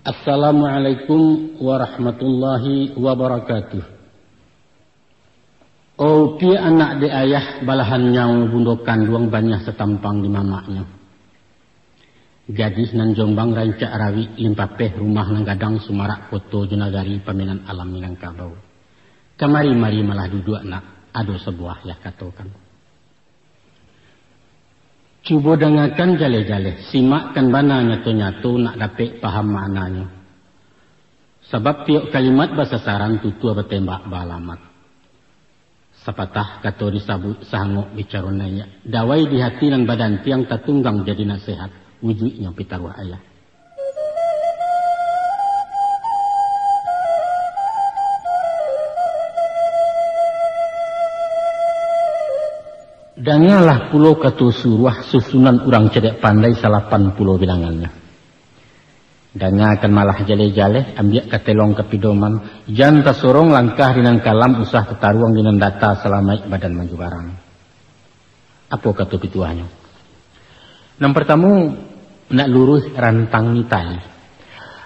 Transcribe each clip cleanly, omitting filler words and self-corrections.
Assalamualaikum warahmatullahi wabarakatuh. Oh, pi anak de ayah balahan nyau bundokan duang banyak setampang di mamaknya. Gadis nan Jombang rancak rawi limpapeh rumah nang gadang sumarak foto junagari paminan alam Minangkabau. Kamari-mari malah duduk nak ado sebuah ya katokan. Cuba dengarkan jale-jale, simakkan bana nyatu-nyatu nak dapat paham maknanya. Sebab tiap kalimat bahasa saran tutua bertembak balamat. Sepatah kata disabut sanggup bicaranya. Dawai di hati dan badan tiang tatunggang jadi nasihat. Wujudnya pitaruh ayah. Dangalah pulau katu suruh susunan urang cedek pandai 80 bilangannya. Danga akan malah jale-jale ambil katelong kepidoman. Janta sorong langkah dinang kalam usah tetaruang dinang data selamai badan maju barang. Apa kata pituahnya? Yang pertama nak lurus rantang nitai.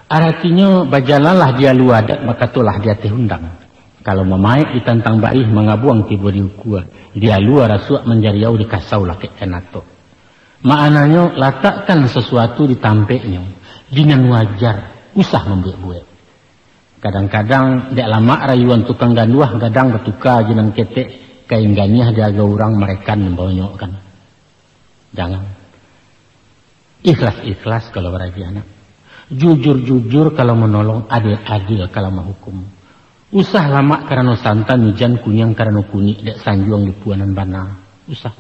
Artinya bajalalah dia luadat maka tulah dia tehundang. Kalau memaik ditantang baih mengabuang tiba di ukua. Dia luar rasuak menjariau dikasau laki kenato. Maknanya letakkan sesuatu di tampeknya. Dengan wajar. Usah membuat-buat. Kadang-kadang dek lama rayuan tukang ganduah gadang bertukar jenang ketek. Kain ganiah dia agak orang mereka membawanya kan. Jangan. Ikhlas-ikhlas kalau beraji anak. Jujur-jujur kalau menolong. Adil-adil kalau menghukum. Usah lama karena santan hujan kunyang karena kunyik dek sanjuang di puanan bana. Usah.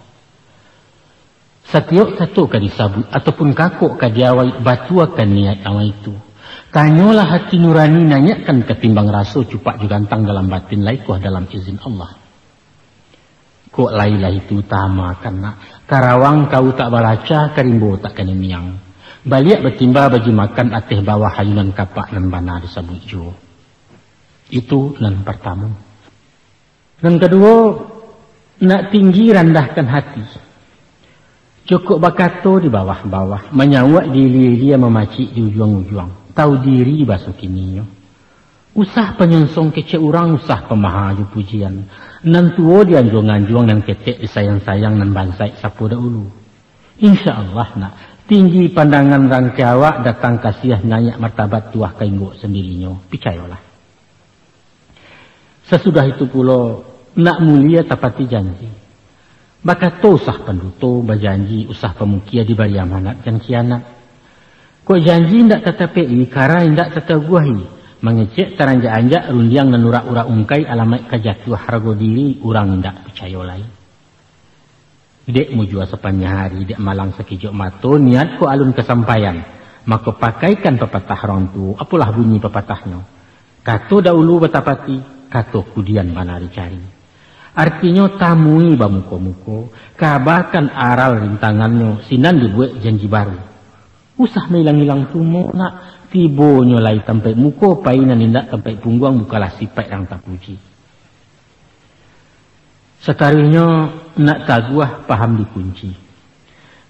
Setiap satu kadisabut ataupun kakuk kadiawai batu akan niat awal itu. Tanyalah hati nurani nanyakan ketimbang raso cupak jugantang dalam batin laikuh dalam izin Allah. Kok lailah itu utama karena karawang kau tak balaca karimbo tak kena miang. Baliak bertimba bagi makan ateh bawah hayunan kapak nan bana disabut jo. Itu yang pertama. Dan kedua, nak tinggi rendahkan hati. Cukup bakato di bawah-bawah. Menyawak diri dia memacik di ujung-ujung. Tahu diri basuh kini. Usah penyonsong kecek orang, usah pemahaju pujian. Nan tuo dianjung-anjung dan ketek disayang-sayang dan bansai sapu dahulu. InsyaAllah nak. Tinggi pandangan rangkawak datang kasiah nyanyak martabat tuah kainggok sendirinya. Picayolah. Sesudah itu pula nak mulia tapati janji. Maka to usah penduto berjanji usah pemukia dibari amanat dan kianat. Kok janji ndak tetapi kara ndak tetaguahi. Mengecek teranja-anja rundiang dan urak-urak ungkai alamat kajatuh harga diri urang ndak percaya lain. Dek mujua sepanjang hari dek malang sekijok mato niat ko alun kesampaian. Maka pakaikan pepatah orang tu. Apalah bunyi pepatahnya. Kato dahulu betapati. Kato kudian mana dicari. Artinya tamui bamuko-muko. Kabarkan aral rintangannya. Sinan dibuat janji baru. Usah hilang-hilang tumo nak. Tibonya lai sampai muko. Painan indak sampai pungguang. Bukalah sifat yang tak puji. Sekarinya nak taguah paham dikunci.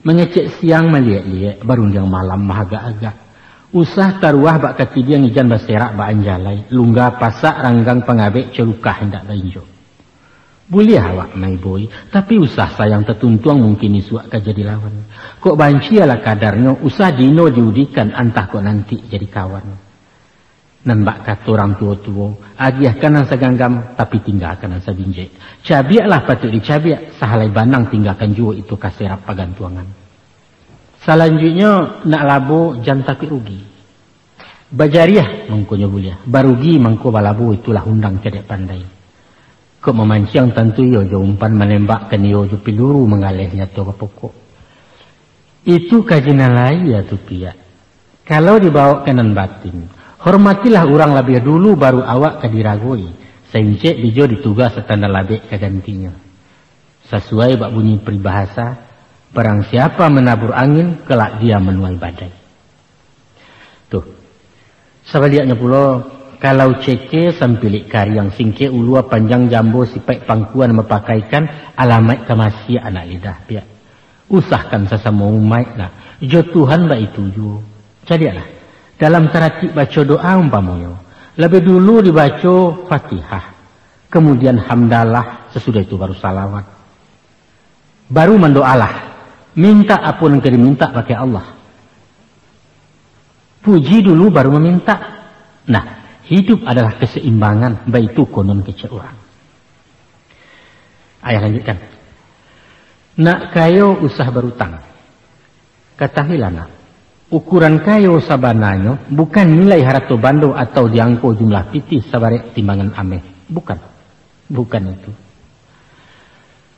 Mengecek siang melihat-lihat. Baru yang malam agak-agak. Usah taruah bak kati dia ngijan baserak bak anjalai. Lungga pasak ranggang pengabek celukah hendak bainjo. Boleh awak mai boy. Tapi usah sayang tertuntuang mungkin isuak ka jadi lawan. Kok banci ala kadarnya. Usah dino diudikan antah kok nanti jadi kawan. Nan bak kata orang tua-tua. Agiahkan nang saganggam. Tapi tinggalkan nang sabinjek. Cabiaklah patut dicabiak. Sahalai banang tinggalkan jua itu kaserap pagantuangan. Selanjutnya nak labo jangan takut rugi. Bajariah mangkonya bulia. Barugi mangko balabo itulah undang cedek pandai. Kok memancing tentu yo jo umpan menembakkan yo jo peluru mengalihnya to ke pokok. Itu kajian lain ya tu pia. Kalau dibawa kanan batin, hormatilah orang lebih dulu baru awak kadiragoi. Seincek bijo ditugas setanda labek kagantinya. Sesuai bak bunyi peribahasa. Barang siapa menabur angin, kelak dia menuai badai. Tuh. Sebaliknya pula, kalau ceke sampilik karyang singke ulua panjang jambo sipai pangkuan mempakaikan alamat kemasia anak lidah pihak. Usahkan sesama umat lah. Jo Tuhan mbak itu jo. Jadilah. Dalam tertib baca doa umpamanya, lebih dulu dibaca Fatihah, kemudian hamdalah, sesudah itu baru salawat. Baru mendoalah, minta apa yang diminta pakai Allah. Puji dulu baru meminta. Nah, hidup adalah keseimbangan, baik itu konon kecil orang. Ayah lanjutkan. Nak kayo usah berutang. Ketahuilah nak, ukuran kayo sabananya bukan nilai harato bando atau diangko jumlah pitih sabarek timbangan ameh. Bukan itu.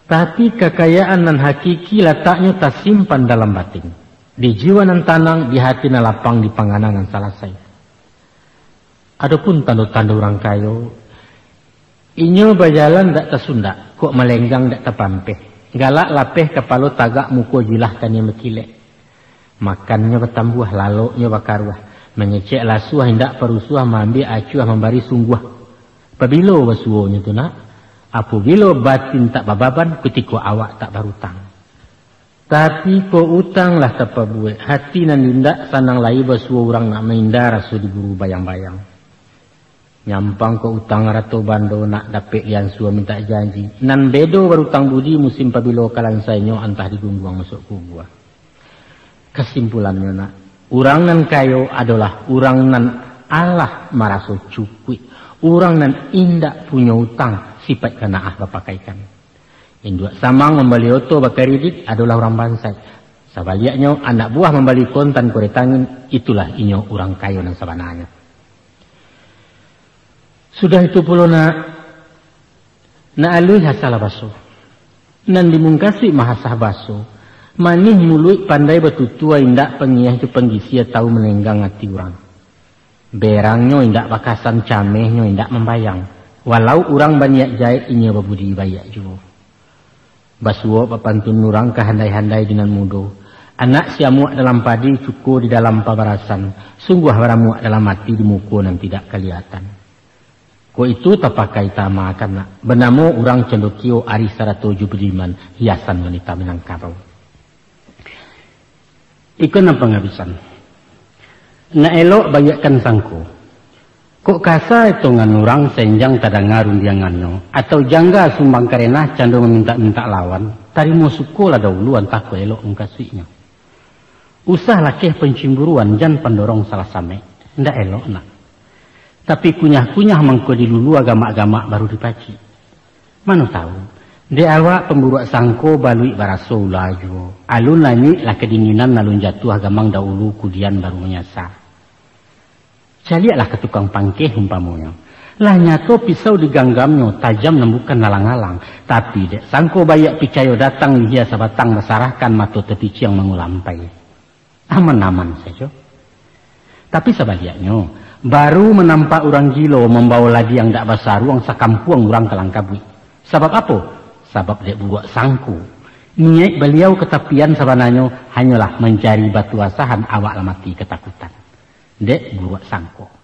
Tapi kekayaan nan hakiki letaknya tersimpan dalam batin. Di jiwa nan tanang, di hati nan lapang, di panganan nan salasai. Adapun tanda-tanda orang kayo, inyo berjalan dak tersunda, kok melenggang dak terpampeh. Galak lapeh kepala tagak muka jilah kan yang mekilek. Makannya bertambuh, laloknya bakaruah. Mengecek lasuah, hendak perusuah, mengambil acuah, membari sungguh. Apabila wasuonya tu nak, apabila batin tak bababan, ketika awak tak berutang. Tapi ko utang lah tapa buat. Hati nan dindak sanang lai basuo orang nak menghindar rasu diburu bayang-bayang. Nyampang ko utang rato bando nak dapet lian suo minta janji. Nan bedo berutang budi musim pabilo kalan sainyo antah digungguang masuk kubua. Kesimpulannya nak, orang nan kayo adalah orang nan Allah maraso cukui. Orang nan indak punya utang sifat kanaah bapakaikan. Induk samang membeli oto bakaridit adalah orang bansai. Sabaliaknya anak buah membeli kontan kuretangin, itulah inyo orang kayo nan sabananya. Sudah itu pula nak alui hasalah baso. Nan dimungkasi mahasah baso. Manih mulut pandai betutua indak pengiyah itu penggisia tahu menenggang hati orang. Berangnya indak bakasan camehnya indak membayang. Walau orang banyak jahit inyo babudi bayak juga. Basuo papantun nurang kehandai-handai dengan mudo. Anak siamuak dalam padi cukup di dalam pabarasan. Sungguh baramuak dalam mati di muka yang tidak kelihatan. Ko itu terpakai tamakan nak. Benamo orang cendokio ari saratoju bediman hiasan wanita Minangkabau. Ikon ang pangabisan. Na elok bayakkan sangko. Kok kasa itu nganurang senjang tada ngarun dia nganyo. Atau jangga sumbang karenah cando meminta-minta lawan. Tari mau sukolah dahuluan takut elok mengkasihnya. Usah lakeh pencimburuan jan pendorong salah same. Ndak elok nak. Tapi kunyah-kunyah mengko dilulu agama-agama baru dipaci. Mana tahu. De awak pemburuak sangko balui baraso ulaju. Alun lani lah kedinginan nalun jatuh agamang dahulu kudian baru menyasar. Caliaklah ke tukang pangkeh umpamanya. Lah nyato pisau diganggamnya, tajam nembukan nalang-alang. Tapi dek sangko bayak picayo datang lihat sabatang mesarahkan mata tepi yang mengulampai. Aman-aman saja. Tapi sebaliknya, baru menampak orang gilo membawa ladi yang tak basar ruang sakampuang orang kelangkabui. Sebab apa? Sebab dek buat sangko. Niat beliau ketapian sabananya hanyalah mencari batu asahan awak lamati ketakutan. Dek buat sangko.